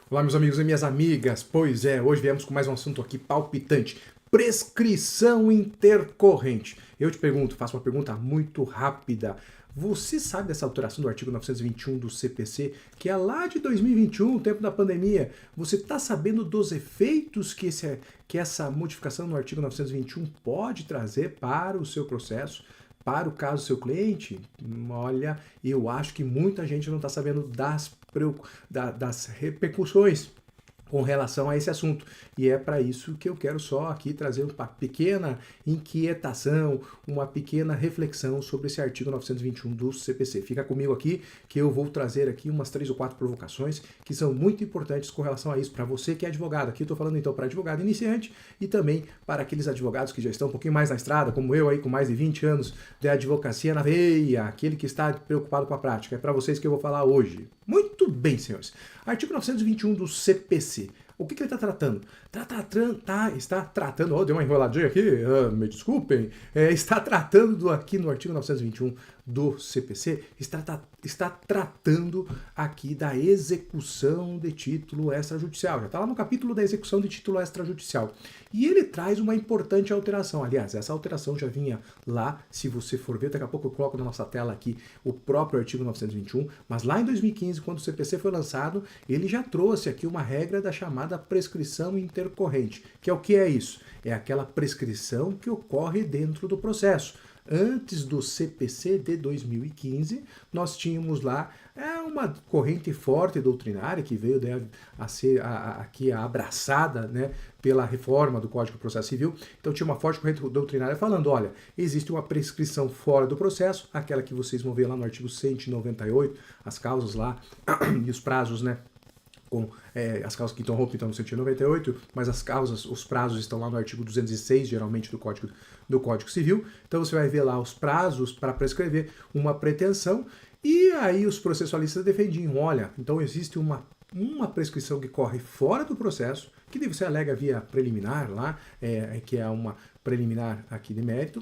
Olá, meus amigos e minhas amigas. Pois é, hoje viemos com mais um assunto aqui palpitante: prescrição intercorrente. Eu te pergunto, faço uma pergunta muito rápida. Você sabe dessa alteração do artigo 921 do CPC, que é lá de 2021, tempo da pandemia? Você está sabendo dos efeitos que essa modificação no artigo 921 pode trazer para o seu processo? Para o caso do seu cliente? Olha, eu acho que muita gente não está sabendo das repercussões com relação a esse assunto. E é para isso que eu quero só aqui trazer uma pequena inquietação, uma pequena reflexão sobre esse artigo 921 do CPC. Fica comigo aqui que eu vou trazer aqui umas 3 ou 4 provocações que são muito importantes com relação a isso, para você que é advogado. Aqui eu estou falando então para advogado iniciante e também para aqueles advogados que já estão um pouquinho mais na estrada, como eu aí com mais de 20 anos de advocacia na veia, aquele que está preocupado com a prática. É para vocês que eu vou falar hoje. Muito bem, senhores. Artigo 921 do CPC. O que ele está tratando? Está tratando, deu uma enroladinha aqui, me desculpem, está tratando aqui no artigo 921 do CPC, está tratando aqui da execução de título extrajudicial. Já está lá no capítulo da execução de título extrajudicial. E ele traz uma importante alteração. Aliás, essa alteração já vinha lá, se você for ver, daqui a pouco eu coloco na nossa tela aqui o próprio artigo 921, mas lá em 2015, quando o CPC foi lançado, ele já trouxe aqui uma regra da chamada prescrição intercorrente. Que é o que é isso? É aquela prescrição que ocorre dentro do processo. Antes do CPC de 2015, nós tínhamos lá uma corrente forte doutrinária que veio a ser aqui abraçada, né, pela reforma do Código de Processo Civil. Então tinha uma forte corrente doutrinária falando, olha, existe uma prescrição fora do processo, aquela que vocês vão ver lá no artigo 198, as causas lá e os prazos, né, com as causas que interrompem estão no 198, mas as causas, os prazos estão lá no artigo 206, geralmente, do Código Civil. Então você vai ver lá os prazos para prescrever uma pretensão, e aí os processualistas defendiam, olha, então existe uma prescrição que corre fora do processo, que você alega via preliminar lá, que é uma preliminar aqui de mérito,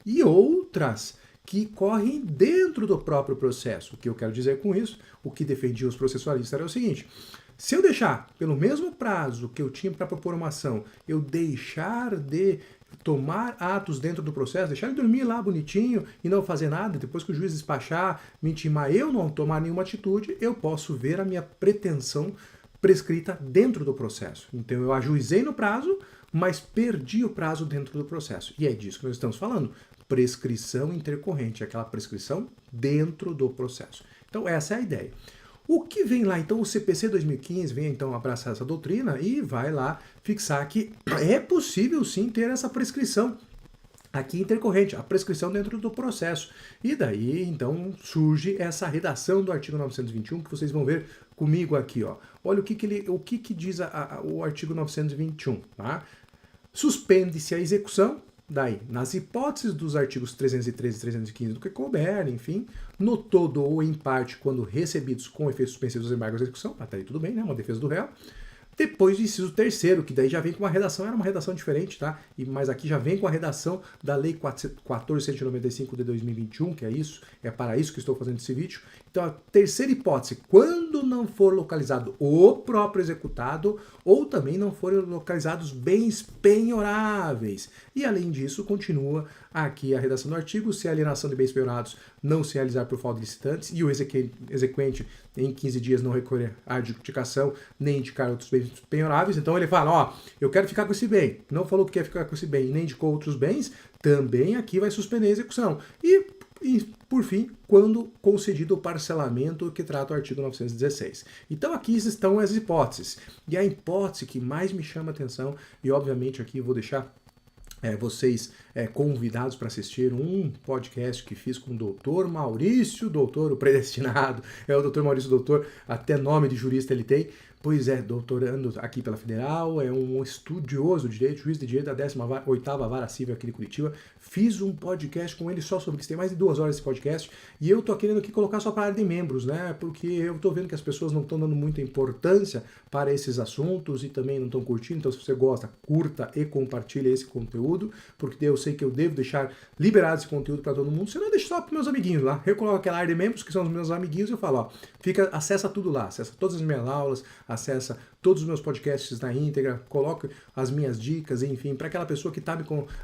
e outras que correm dentro do próprio processo. O que eu quero dizer com isso, o que defendia os processualistas era o seguinte: se eu deixar pelo mesmo prazo que eu tinha para propor uma ação, eu deixar de tomar atos dentro do processo, deixar ele dormir lá bonitinho e não fazer nada, depois que o juiz despachar, me intimar, eu não tomar nenhuma atitude, eu posso ver a minha pretensão prescrita dentro do processo. Então eu ajuizei no prazo, mas perdi o prazo dentro do processo. E é disso que nós estamos falando. Prescrição intercorrente, aquela prescrição dentro do processo. Então essa é a ideia. O que vem lá, então, o CPC 2015 vem então abraçar essa doutrina e vai lá fixar que é possível sim ter essa prescrição aqui intercorrente, a prescrição dentro do processo. E daí, então, surge essa redação do artigo 921 que vocês vão ver comigo aqui, ó. Olha o que diz o artigo 921, tá? Suspende-se a execução. Daí, nas hipóteses dos artigos 313 e 315 do que couber, enfim, no todo ou em parte, quando recebidos com efeitos suspensivos dos embargos de execução, até aí tudo bem, né? Uma defesa do réu. Depois do inciso terceiro, que daí já vem com uma redação, era uma redação diferente, tá? Mas aqui já vem com a redação da Lei 14.195 de 2021, que é isso, é para isso que estou fazendo esse vídeo. Então, a terceira hipótese, quando não for localizado o próprio executado ou também não forem localizados bens penhoráveis. E, além disso, continua aqui a redação do artigo: se a alienação de bens penhorados não se realizar por falta de licitantes e o exequente em 15 dias não recorrer à adjudicação nem indicar outros bens penhoráveis. Então ele fala, ó, eu quero ficar com esse bem. Não falou que quer ficar com esse bem e nem indicou outros bens, também aqui vai suspender a execução. E por fim, quando concedido o parcelamento que trata o artigo 916. Então aqui estão as hipóteses. E a hipótese que mais me chama a atenção, e obviamente aqui eu vou deixar vocês convidados para assistir um podcast que fiz com o doutor Maurício, doutor o predestinado, o doutor Maurício, doutor, até nome de jurista ele tem. Pois é, doutorando aqui pela Federal, é um estudioso de direito, juiz de direito da 18ª Vara Civil aqui de Curitiba. Fiz um podcast com ele só sobre isso, tem mais de 2 horas esse podcast, e eu tô querendo aqui colocar só para a área de membros, né? Porque eu tô vendo que as pessoas não estão dando muita importância para esses assuntos e também não estão curtindo. Então, se você gosta, curta e compartilhe esse conteúdo, porque eu sei que eu devo deixar liberado esse conteúdo para todo mundo. Senão, deixa só para meus amiguinhos lá. Eu coloco aquela área de membros, que são os meus amiguinhos, e eu falo, ó, acessa tudo lá, acessa todas as minhas aulas, acessa todos os meus podcasts na íntegra, coloque as minhas dicas, enfim, para aquela pessoa que está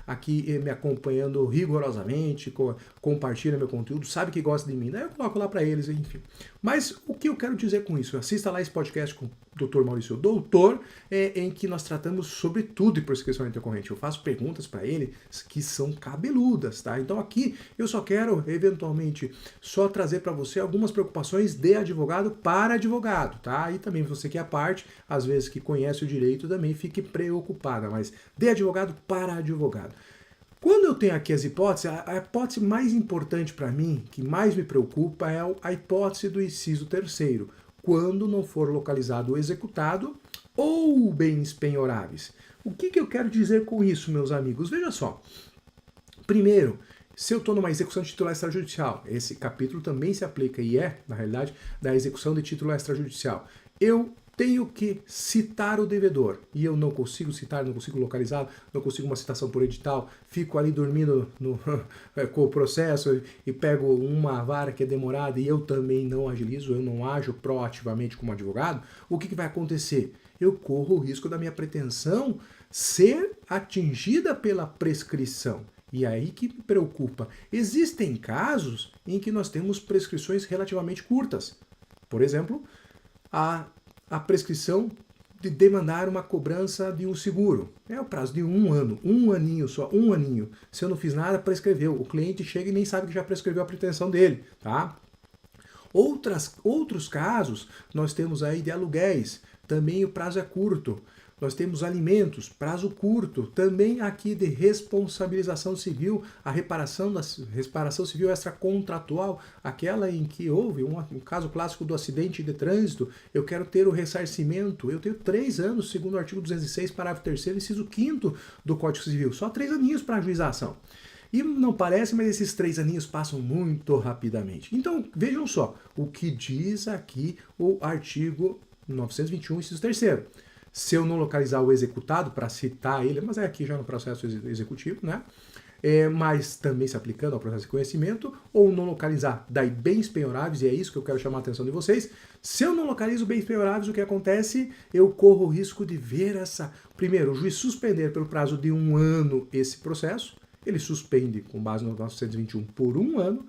aqui me acompanhando rigorosamente, compartilha meu conteúdo, sabe que gosta de mim, daí eu coloco lá para eles, enfim. Mas o que eu quero dizer com isso? Assista lá esse podcast com o Dr. Maurício Doutor, em que nós tratamos sobre tudo de prescrição intercorrente. Eu faço perguntas para ele que são cabeludas, tá? Então aqui eu só quero, eventualmente, só trazer para você algumas preocupações de advogado para advogado, tá? E também você que é a parte, às vezes que conhece o direito, também fique preocupada, mas de advogado para advogado. Quando eu tenho aqui as hipóteses, a hipótese mais importante para mim, que mais me preocupa, é a hipótese do inciso terceiro, quando não for localizado ou executado ou bens penhoráveis. O que eu quero dizer com isso, meus amigos? Veja só. Primeiro, se eu estou numa execução de título extrajudicial, esse capítulo também se aplica e na realidade, da execução de título extrajudicial. Eu tenho que citar o devedor e eu não consigo citar, não consigo localizar, não consigo uma citação por edital, fico ali dormindo com o processo e pego uma vara que é demorada e eu também não agilizo, eu não ajo proativamente como advogado, o que vai acontecer? Eu corro o risco da minha pretensão ser atingida pela prescrição. E aí que me preocupa. Existem casos em que nós temos prescrições relativamente curtas. Por exemplo, a prescrição de demandar uma cobrança de um seguro. É o prazo de 1 ano, 1 aninho só, 1 aninho. Se eu não fiz nada, prescreveu. O cliente chega e nem sabe que já prescreveu a pretensão dele, tá? Outros casos, nós temos aí de aluguéis. Também o prazo é curto. Nós temos alimentos, prazo curto. Também aqui de responsabilização civil, a reparação civil extracontratual, aquela em que houve um caso clássico do acidente de trânsito, eu quero ter o ressarcimento. Eu tenho 3 anos, segundo o artigo 206, parágrafo 3º, inciso 5º do Código Civil. Só 3 aninhos para ajuizar a ação. E não parece, mas esses 3 aninhos passam muito rapidamente. Então, vejam só o que diz aqui o artigo 921, inciso 3º. Se eu não localizar o executado, para citar ele, mas é aqui já no processo executivo, né? Mas também se aplicando ao processo de conhecimento, ou não localizar daí bens penhoráveis, e é isso que eu quero chamar a atenção de vocês. Se eu não localizo bens penhoráveis, o que acontece? Eu corro o risco de ver primeiro, o juiz suspender pelo prazo de 1 ano esse processo. Ele suspende, com base no 921, por 1 ano,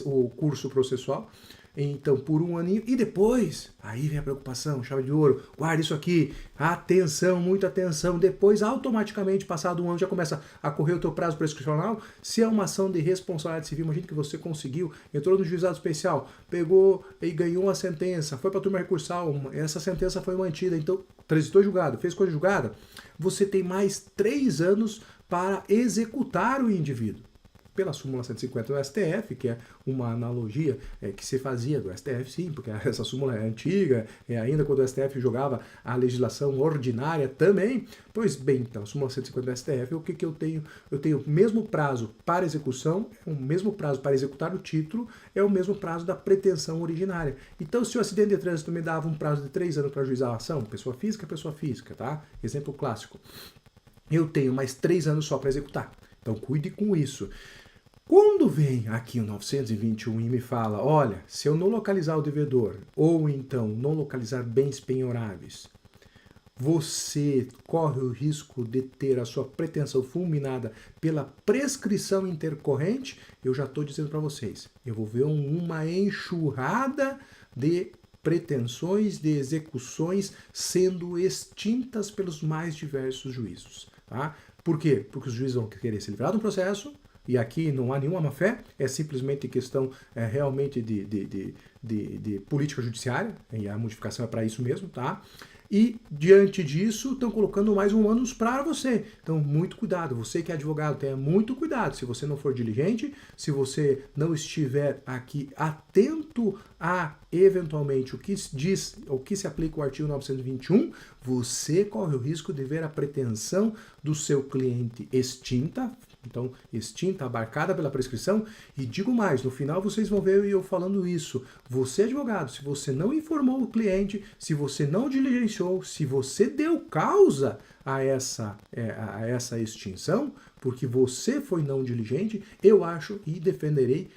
o curso processual. Então, por 1 aninho, e depois, aí vem a preocupação, chave de ouro, guarda isso aqui, atenção, muita atenção, depois, automaticamente, passado 1 ano, já começa a correr o teu prazo prescricional. Se é uma ação de responsabilidade civil, imagina que você conseguiu, entrou no juizado especial, pegou e ganhou uma sentença, foi para a turma recursal, essa sentença foi mantida, então, transitou julgado, fez coisa julgada, você tem mais 3 anos para executar o indivíduo. Pela súmula 150 do STF, que é uma analogia que se fazia do STF, sim, porque essa súmula é antiga, ainda quando o STF jogava a legislação ordinária também. Pois bem, então, súmula 150 do STF, o que eu tenho? Eu tenho o mesmo prazo para execução, o mesmo prazo para executar o título, é o mesmo prazo da pretensão originária. Então, se o acidente de trânsito me dava um prazo de 3 anos para ajuizar a ação, pessoa física, tá? Exemplo clássico. Eu tenho mais 3 anos só para executar. Então, cuide com isso. Quando vem aqui o 921 e me fala, olha, se eu não localizar o devedor, ou então não localizar bens penhoráveis, você corre o risco de ter a sua pretensão fulminada pela prescrição intercorrente, eu já estou dizendo para vocês, eu vou ver uma enxurrada de pretensões, de execuções sendo extintas pelos mais diversos juízos. Tá? Por quê? Porque os juízes vão querer se livrar do processo, e aqui não há nenhuma má-fé, é simplesmente questão realmente de política judiciária, e a modificação é para isso mesmo, tá? E, diante disso, estão colocando mais um ônus para você. Então, muito cuidado. Você que é advogado, tenha muito cuidado. Se você não for diligente, se você não estiver aqui atento a, eventualmente, o que diz, o que se aplica o artigo 921, você corre o risco de ver a pretensão do seu cliente extinta, Então, extinta, abarcada pela prescrição. E digo mais, no final vocês vão ver eu falando isso. Você, advogado, se você não informou o cliente, se você não diligenciou, se você deu causa a essa extinção, porque você foi não diligente, eu acho e defenderei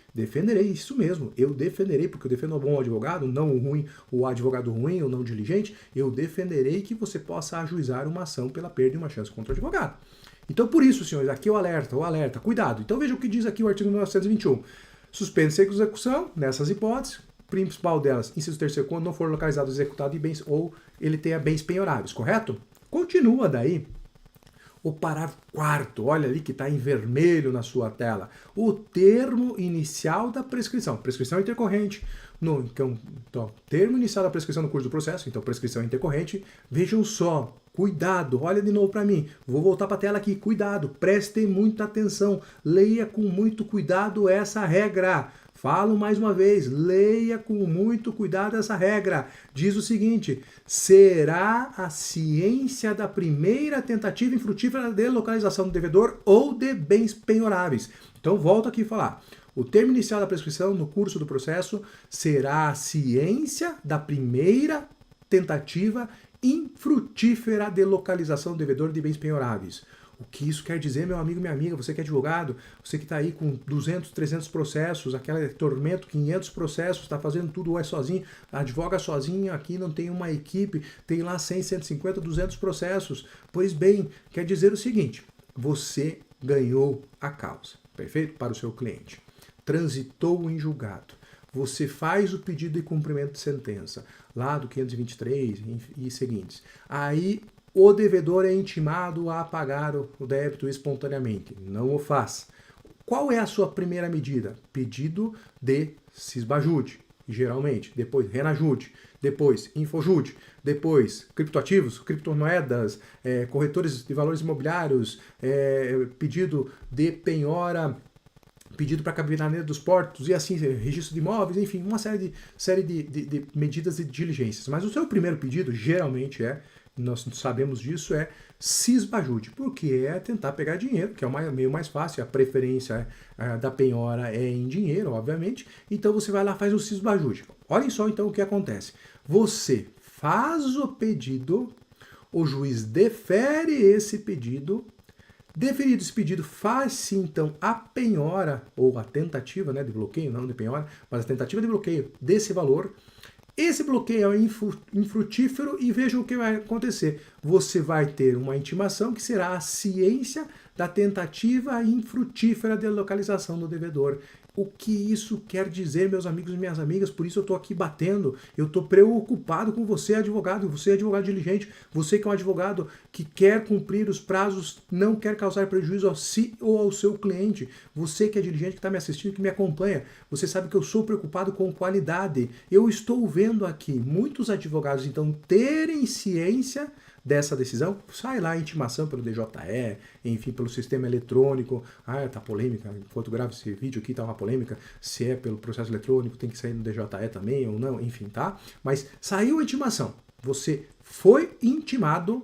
isso mesmo, eu defenderei, porque eu defendo o bom advogado, não o ruim, o advogado ruim ou não diligente, eu defenderei que você possa ajuizar uma ação pela perda de uma chance contra o advogado. Então, por isso, senhores, aqui o alerta, cuidado. Então, veja o que diz aqui o artigo 921. Suspense a execução, nessas hipóteses, principal delas, inciso terceiro, quando não for localizado, executado de bens ou ele tenha bens penhoráveis, correto? Continua daí o parágrafo 4º, olha ali que está em vermelho na sua tela, o termo inicial da prescrição, prescrição intercorrente, então, termo inicial da prescrição no curso do processo, então prescrição intercorrente, vejam só, cuidado, olha de novo para mim, vou voltar para a tela aqui, cuidado, prestem muita atenção, leia com muito cuidado essa regra. Falo mais uma vez, leia com muito cuidado essa regra. Diz o seguinte: será a ciência da primeira tentativa infrutífera de localização do devedor ou de bens penhoráveis. Então, volto aqui a falar. O termo inicial da prescrição no curso do processo será a ciência da primeira tentativa infrutífera de localização do devedor de bens penhoráveis. O que isso quer dizer, meu amigo, minha amiga, você que é advogado, você que está aí com 200, 300 processos, aquele tormento, 500 processos, está fazendo tudo ou é sozinho, advoga sozinho, aqui não tem uma equipe, tem lá 100, 150, 200 processos. Pois bem, quer dizer o seguinte, você ganhou a causa, perfeito? Para o seu cliente. Transitou em julgado. Você faz o pedido de cumprimento de sentença, lá do 523 e seguintes. Aí o devedor é intimado a pagar o débito espontaneamente. Não o faz. Qual é a sua primeira medida? Pedido de cisbajude, geralmente. Depois renajude. Depois infojude. Depois criptoativos, criptomoedas, corretores de valores imobiliários, pedido de penhora, pedido para cabineira dos portos e assim, registro de imóveis, enfim, uma série de medidas e diligências. Mas o seu primeiro pedido, geralmente, nós sabemos disso, é cisbajude, porque é tentar pegar dinheiro, que é o meio mais fácil, a preferência da penhora é em dinheiro, obviamente, então você vai lá e faz o cisbajude. Olhem só então o que acontece. Você faz o pedido, o juiz defere esse pedido, deferido esse pedido, faz-se então a penhora, ou a tentativa de bloqueio, não de penhora, mas a tentativa de bloqueio desse valor. Esse bloqueio é infrutífero e vejam o que vai acontecer. Você vai ter uma intimação que será a ciência da tentativa infrutífera de localização do devedor. O que isso quer dizer, meus amigos e minhas amigas? Por isso eu estou aqui batendo, eu estou preocupado com você, advogado diligente, você que é um advogado que quer cumprir os prazos, não quer causar prejuízo a si ou ao seu cliente. Você que é diligente, que está me assistindo, que me acompanha, você sabe que eu sou preocupado com qualidade. Eu estou vendo aqui muitos advogados, então, terem ciência dessa decisão, sai lá a intimação pelo DJE, enfim, pelo sistema eletrônico. Tá polêmica, enquanto gravo esse vídeo aqui tá uma polêmica, se é pelo processo eletrônico, tem que sair no DJE também ou não, enfim, tá? Mas saiu a intimação, você foi intimado,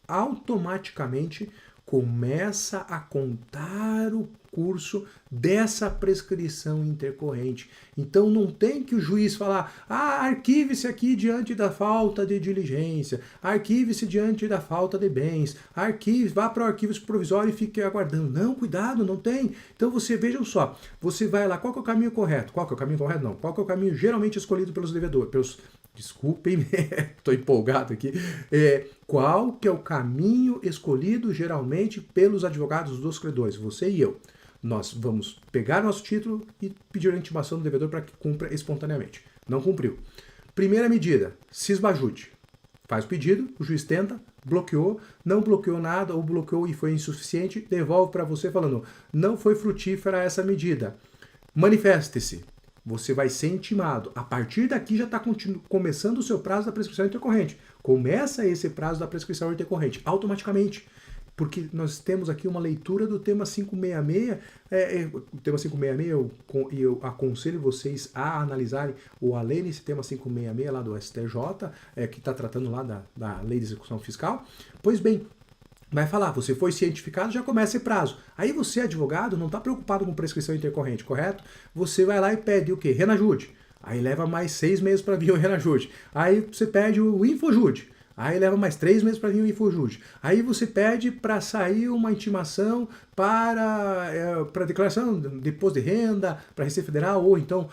automaticamente começa a contar o curso dessa prescrição intercorrente. Então não tem que o juiz falar, arquive-se aqui diante da falta de diligência, arquive-se diante da falta de bens, vá para o arquivo provisório e fique aguardando. Não, cuidado, não tem. Então vejam só, você vai lá, qual que é o caminho correto? Qual que é o caminho correto? Não. Qual que é o caminho geralmente escolhido pelos devedores, desculpem, estou empolgado aqui. Qual que é o caminho escolhido geralmente pelos advogados dos credores? Você e eu. Nós vamos pegar nosso título e pedir a intimação do devedor para que cumpra espontaneamente. Não cumpriu. Primeira medida, cisbajude. Faz o pedido, o juiz tenta, bloqueou, não bloqueou nada ou bloqueou e foi insuficiente, devolve para você falando, não foi frutífera essa medida. Manifeste-se. Você vai ser intimado. A partir daqui já está começando o seu prazo da prescrição intercorrente. Começa esse prazo da prescrição intercorrente, automaticamente. Porque nós temos aqui uma leitura do tema 566. O tema 566, eu aconselho vocês a analisarem ou a lerem esse tema 566 lá do STJ, que está tratando lá da Lei de Execução Fiscal. Pois bem, vai falar, você foi cientificado, já começa esse prazo. Aí você, advogado, não está preocupado com prescrição intercorrente, correto? Você vai lá e pede o quê? Renajude. Aí leva mais 6 meses para vir o Renajude. Aí você pede o Infojude. Aí leva mais 3 meses para vir o Infojude. Aí você pede para sair uma intimação para declaração de imposto de renda, para Receita Federal, ou então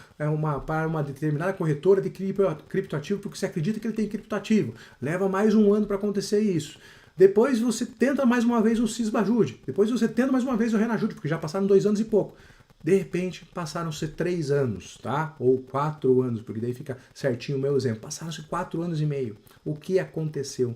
para uma determinada corretora de criptoativo, porque você acredita que ele tem criptoativo. Leva mais um ano para acontecer isso. Depois você tenta mais uma vez o Cisbajude. Depois você tenta mais uma vez o Renajude, porque já passaram 2 anos e pouco. De repente, passaram-se 3 anos, tá? Ou 4 anos, porque daí fica certinho o meu exemplo. Passaram-se 4 anos e meio. O que aconteceu?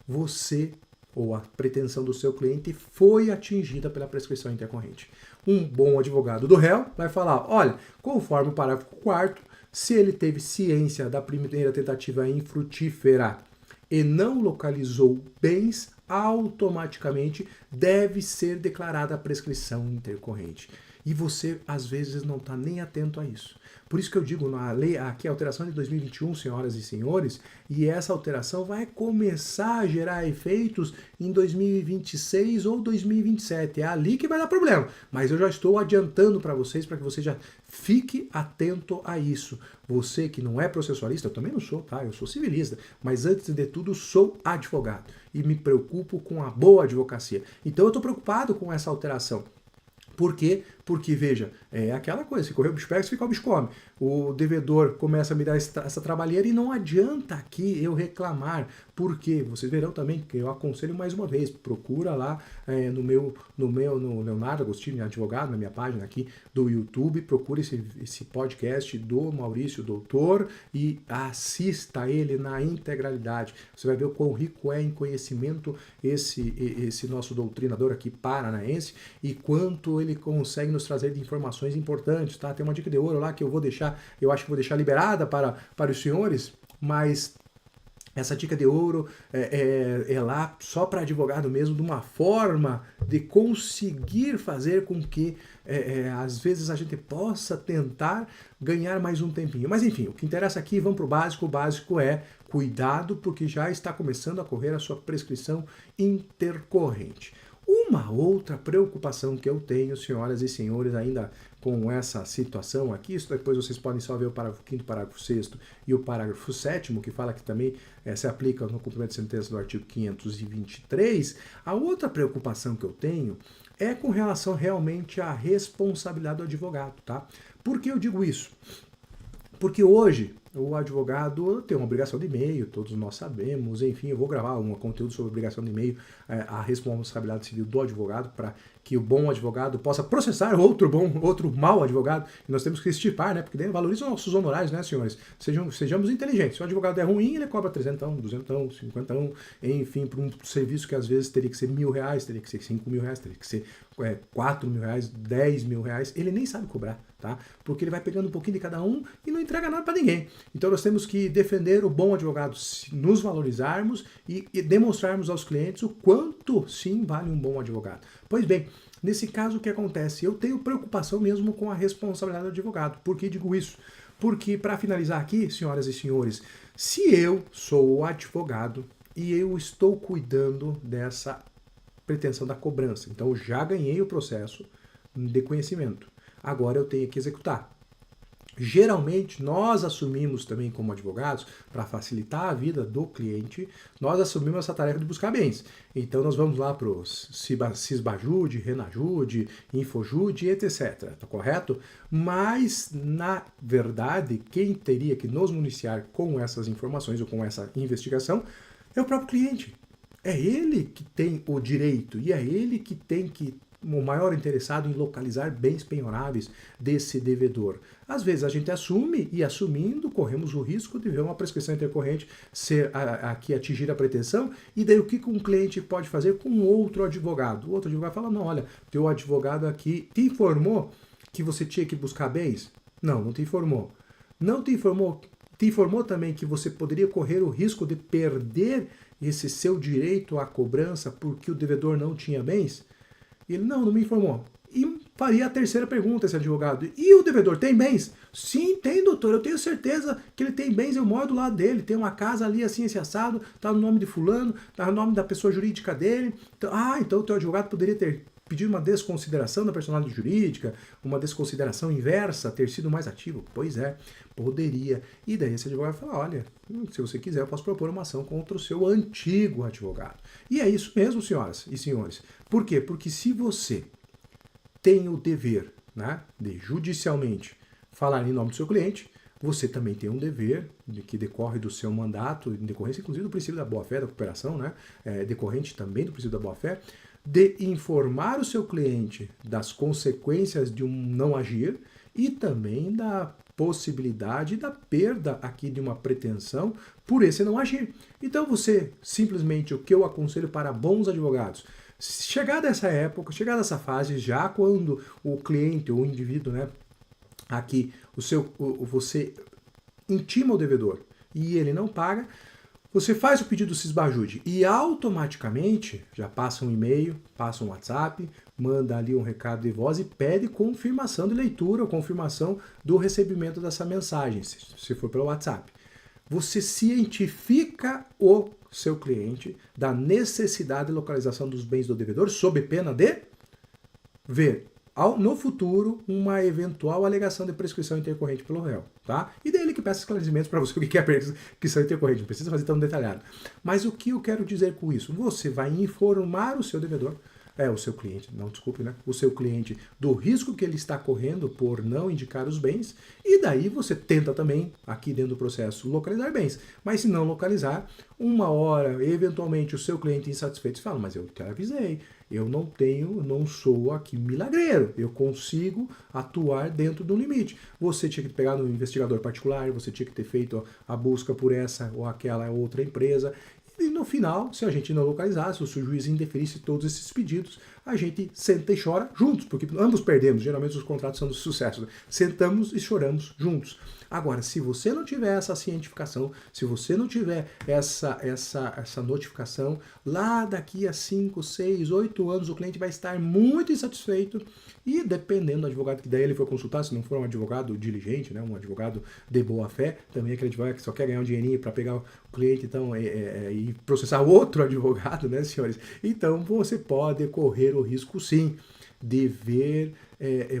Você, ou a pretensão do seu cliente, foi atingida pela prescrição intercorrente. Um bom advogado do réu vai falar, olha, conforme o parágrafo 4º, se ele teve ciência da primeira tentativa infrutífera e não localizou bens, automaticamente deve ser declarada a prescrição intercorrente. E você, às vezes, não está nem atento a isso. Por isso que eu digo, na lei, aqui a alteração de 2021, senhoras e senhores, e essa alteração vai começar a gerar efeitos em 2026 ou 2027. É ali que vai dar problema. Mas eu já estou adiantando para vocês, para que você já fique atento a isso. Você que não é processualista, eu também não sou, tá? Eu sou civilista, mas antes de tudo sou advogado e me preocupo com a boa advocacia. Então eu estou preocupado com essa alteração. Por quê? Porque, veja, é aquela coisa, se correr o bicho pega, se ficar o bicho come. O devedor começa a me dar essa trabalheira e não adianta aqui eu reclamar. Por quê? Vocês verão também que eu aconselho mais uma vez, procura lá no Leonardo Agostini, advogado, na minha página aqui do YouTube, procure esse podcast do Maurício Doutor e assista ele na integralidade. Você vai ver o quão rico é em conhecimento esse nosso doutrinador aqui paranaense e quanto ele consegue nos trazer de informações importantes, tá? Tem uma dica de ouro lá que eu acho que vou deixar liberada para os senhores, mas essa dica de ouro é lá só para advogado mesmo, de uma forma de conseguir fazer com que às vezes a gente possa tentar ganhar mais um tempinho. Mas enfim, o que interessa aqui, vamos para o básico. O básico é cuidado, porque já está começando a correr a sua prescrição intercorrente. Uma outra preocupação que eu tenho, senhoras e senhores, ainda com essa situação aqui, isso depois vocês podem só ver o parágrafo 5º, parágrafo 6º e o parágrafo 7º, que fala que também se aplica no cumprimento de sentença do artigo 523. A outra preocupação que eu tenho é com relação realmente à responsabilidade do advogado, tá? Por que eu digo isso? Porque hoje o advogado tem uma obrigação de e-mail, todos nós sabemos, enfim, eu vou gravar um conteúdo sobre obrigação de e-mail, a responsabilidade civil do advogado, para que o bom advogado possa processar outro mau advogado, e nós temos que estipar, né, porque daí valoriza os nossos honorários, né, senhores? Sejamos inteligentes. Se o advogado é ruim, ele cobra 300, 200, 50, enfim, por um serviço que às vezes teria que ser R$1.000, teria que ser R$5.000, teria que ser R$4.000, R$10.000, ele nem sabe cobrar, tá? Porque ele vai pegando um pouquinho de cada um e não entrega nada para ninguém. Então nós temos que defender o bom advogado, nos valorizarmos e demonstrarmos aos clientes o quanto sim vale um bom advogado. Pois bem, nesse caso o que acontece? Eu tenho preocupação mesmo com a responsabilidade do advogado. Por que digo isso? Porque, para finalizar aqui, senhoras e senhores, se eu sou o advogado e eu estou cuidando dessa pretensão da cobrança, então eu já ganhei o processo de conhecimento, agora eu tenho que executar. Geralmente, nós assumimos também como advogados, para facilitar a vida do cliente, nós assumimos essa tarefa de buscar bens. Então, nós vamos lá para o Cisbajude, Renajude, Infojude, etc. Tá correto? Mas, na verdade, quem teria que nos municiar com essas informações ou com essa investigação é o próprio cliente. É ele que tem o direito e é ele que tem que o maior interessado em localizar bens penhoráveis desse devedor. Às vezes a gente assume e assumindo corremos o risco de ver uma prescrição intercorrente aqui atingir a pretensão e daí o que um cliente pode fazer com outro advogado? O outro advogado fala, não, olha, teu advogado aqui te informou que você tinha que buscar bens? Não, não te informou. Não te informou? Te informou também que você poderia correr o risco de perder esse seu direito à cobrança porque o devedor não tinha bens? Ele, não me informou. E faria a terceira pergunta esse advogado. E o devedor tem bens? Sim, tem, doutor, eu tenho certeza que ele tem bens, eu moro do lado dele, tem uma casa ali assim, esse assado, tá no nome de fulano, tá no nome da pessoa jurídica dele. Então, então o teu advogado poderia ter pedido uma desconsideração da personalidade jurídica, uma desconsideração inversa, ter sido mais ativo? Pois é, poderia. E daí esse advogado fala, olha, se você quiser eu posso propor uma ação contra o seu antigo advogado. E é isso mesmo, senhoras e senhores. Por quê? Porque se você tem o dever, né, de judicialmente falar em nome do seu cliente, você também tem um dever que decorre do seu mandato, em decorrência inclusive do princípio da boa-fé, da cooperação, né, decorrente também do princípio da boa-fé, de informar o seu cliente das consequências de um não agir e também da possibilidade da perda aqui de uma pretensão por esse não agir. Então você, simplesmente, o que eu aconselho para bons advogados, chegada essa época, chegada essa fase, já quando o cliente ou o indivíduo, né, aqui, você intima o devedor e ele não paga, você faz o pedido do Sisbajude e automaticamente já passa um e-mail, passa um WhatsApp, manda ali um recado de voz e pede confirmação de leitura ou confirmação do recebimento dessa mensagem, se for pelo WhatsApp. Você cientifica o seu cliente da necessidade de localização dos bens do devedor sob pena de ver no futuro uma eventual alegação de prescrição intercorrente pelo réu, tá? E daí ele que peça esclarecimentos para você o que é prescrição intercorrente, não precisa fazer tão detalhado. Mas o que eu quero dizer com isso? Você vai informar o seu devedor, o seu cliente, não, desculpe, né? O seu cliente do risco que ele está correndo por não indicar os bens, e daí você tenta também, aqui dentro do processo, localizar bens. Mas se não localizar, uma hora, eventualmente, o seu cliente insatisfeito fala, mas eu te avisei, eu não sou aqui milagreiro, eu consigo atuar dentro do limite. Você tinha que pegar no investigador particular, você tinha que ter feito a busca por essa ou aquela outra empresa. E no final, se a gente não localizasse, se o juiz indeferisse todos esses pedidos, a gente senta e chora juntos, porque ambos perdemos, geralmente os contratos são de sucesso. Né? Sentamos e choramos juntos. Agora, se você não tiver essa cientificação, se você não tiver essa notificação, lá daqui a 5, 6, 8 anos o cliente vai estar muito insatisfeito e dependendo do advogado que daí ele for consultar, se não for um advogado diligente, né, um advogado de boa fé, também aquele advogado que só quer ganhar um dinheirinho para pegar o cliente então, e processar outro advogado, né, senhores? Então você pode correr o risco sim de ver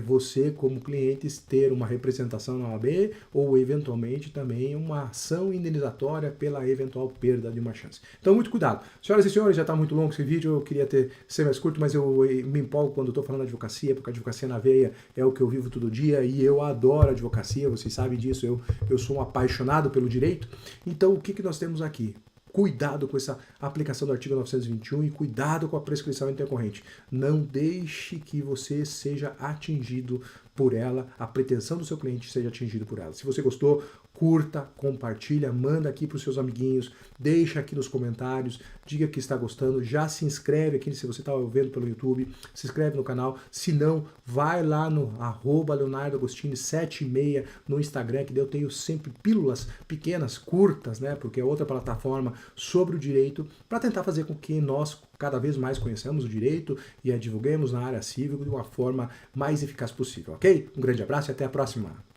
você como cliente ter uma representação na OAB ou eventualmente também uma ação indenizatória pela eventual perda de uma chance. Então muito cuidado. Senhoras e senhores, já está muito longo esse vídeo, eu queria ser mais curto, mas eu me empolgo quando estou falando de advocacia, porque a advocacia na veia é o que eu vivo todo dia e eu adoro advocacia, vocês sabem disso, eu sou um apaixonado pelo direito. Então o que nós temos aqui? Cuidado com essa aplicação do artigo 921 e cuidado com a prescrição intercorrente. Não deixe que você seja atingido por ela, a pretensão do seu cliente seja atingida por ela. Se você gostou, curta, compartilha, manda aqui para os seus amiguinhos, deixa aqui nos comentários, diga que está gostando, já se inscreve aqui se você está vendo pelo YouTube, se inscreve no canal, se não, vai lá no @leonardoagostini76 no Instagram, que eu tenho sempre pílulas pequenas, curtas, né, porque é outra plataforma sobre o direito, para tentar fazer com que nós cada vez mais conheçamos o direito e a divulguemos na área civil de uma forma mais eficaz possível, ok? Um grande abraço e até a próxima!